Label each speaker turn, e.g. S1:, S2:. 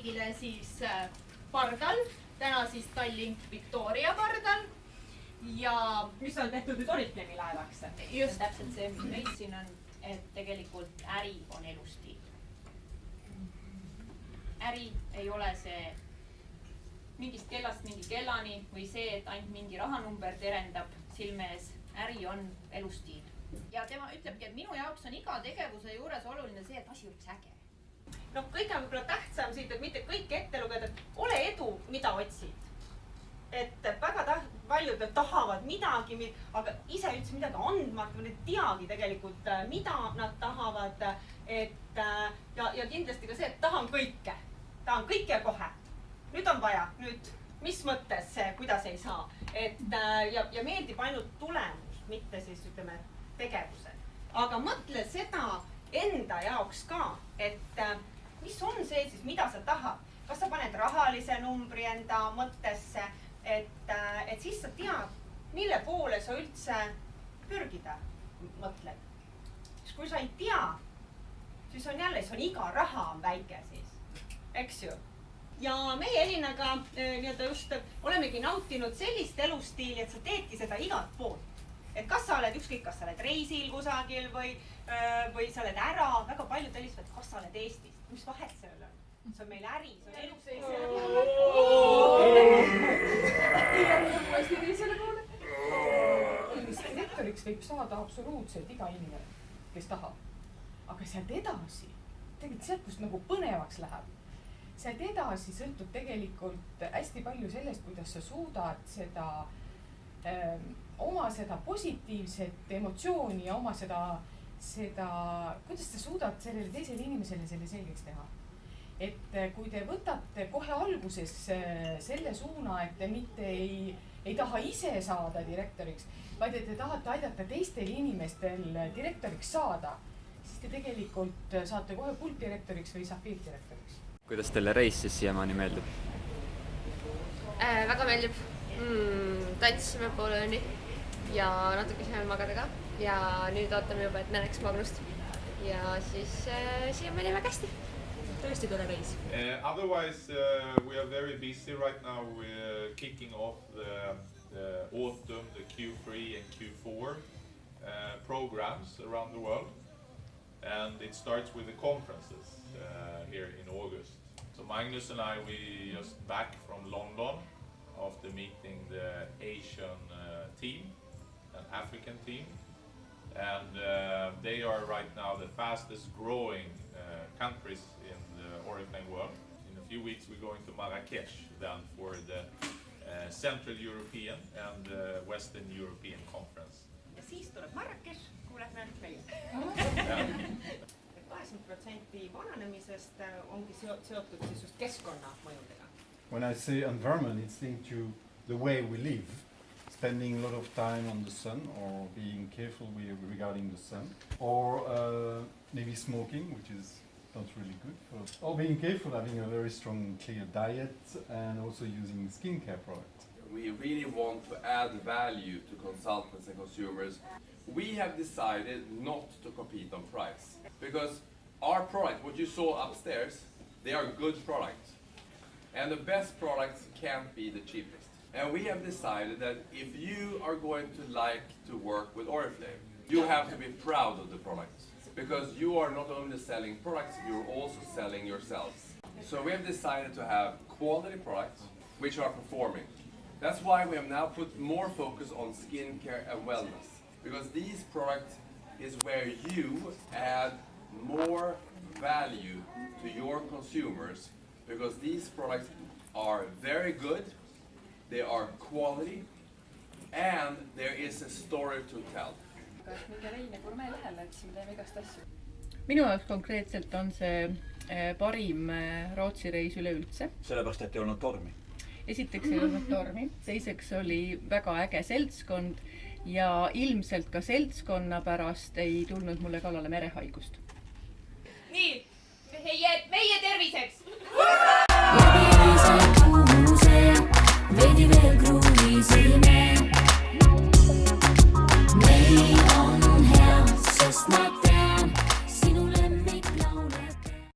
S1: kõigile siis pardal, täna siis Tallink Victoria pardal ja
S2: mis on tehtud nüüd Oriflame laevaks?
S1: just
S3: täpselt see, mis meil siin on, et tegelikult äri on elustiil. Äri ei ole see mingist kellast mingi kellani või see, et ainult mingi rahanumber terendab silme ees. Äri on elustiil. Ja tema ütlebki, et minu jaoks on iga tegevuse juures oluline see, et asi oleks äge.
S2: No kõige on võib-olla tähtsam siit, et mitte kõik ette lugeda, et ole edu, mida otsid. Et väga paljud tahavad midagi, aga ise üldse midagi andmata, või need teagi tegelikult, mida nad tahavad. Ja kindlasti ka see, et tahan kõike kohe. Nüüd on vaja, mis mõttes, kuidas ei saa. Ja meeldib ainult tulemus, mitte siis ütleme tegevused. Aga mõtle seda enda jaoks ka, et mis on see siis, mida sa tahad. Kas sa paned rahalise numbri enda mõttesse, et siis sa tead, mille poole sa üldse pürgida mõtled. Kui sa ei tea, siis on jälle, see on iga raha on väike siis, eks ju. Ja meie Elinaga just olemegi nautinud sellist elustiili, et sa teedki seda igalt poolt. Et kas sa oled ükskõik, kas sa oled reisil kusagil või sa oled ära, väga paljud helistavad, kas sa oled Eestis. Mis vahet sellel on? See on meil äri, see on elustiil.
S4: Uuesti teisele poole. Direktoriks võib saada absoluutselt iga inimene, kes tahab. Aga sealt edasi, tegelikult sealt, kust nagu põnevaks läheb, sealt edasi sõltub tegelikult hästi palju sellest, kuidas sa suudad seda oma seda positiivset emotsiooni ja oma seda, kuidas sa suudad sellele teisele inimesele selle selgeks teha. Et kui te võtate kohe alguses selle suuna, et te mitte ei taha ise saada direktoriks, vaid et te tahate aidata teistel inimestel direktoriks saada, siis te tegelikult saate kohe kulddirektoriks või safiirdirektoriks.
S5: Kuidas teile reis siis siiamaani meeldib?
S6: Väga meeldib. Tantsime poole õnni ja natuke saime magada ka. Ja nüüd ootame juba, et näeks Magnust. Ja siis siiamaani väga hästi.
S2: Tõesti tule reis.
S7: Otherwise, we are very busy right now. We're kicking off the autumn, the Q3 and Q4 programs around the world. And it starts with the conferences here in August. So Magnus and I, we just back from London after meeting the Asian team and African team. And they are right now the fastest growing countries in the Oriflame world. In a few weeks we're going to Marrakesh then for the Central European and Western European conference.
S2: Ja siis tuleb Marrakesh, kuhu lähme meie. 80% vananemisest ongi seotud siis just keskkonna mõjudega.
S8: When I say environment, it's linked to the way we live. Spending a lot of time on the sun or being careful regarding the sun. Or maybe smoking, which is not really good for... Or being careful, having a very strong, clear diet and also using skincare products.
S9: We really want to add value to consultants and consumers. We have decided not to compete on price because our product, what you saw upstairs, they are good products. And the best products can't be the cheapest. And we have decided that if you are going to like to work with Oriflame, you have to be proud of the products. Because you are not only selling products, you're also selling yourselves. So we have decided to have quality products which are performing. That's why we have now put more focus on skincare and wellness. Because these products is where you add more value to your consumers. Because these products are very good, they are quality, and there is a story to tell.
S10: Minu jaoks konkreetselt on see parim Rootsi reis üleüldse.
S11: Sellepärast, et ei olnud tormi.
S10: Esiteks ei olnud tormi, teiseks oli väga äge seltskond ja ilmselt ka seltskonna pärast ei tulnud mulle kallale merehaigust.
S1: Nii, meie terviseks!
S12: Veidi veel kruuvisime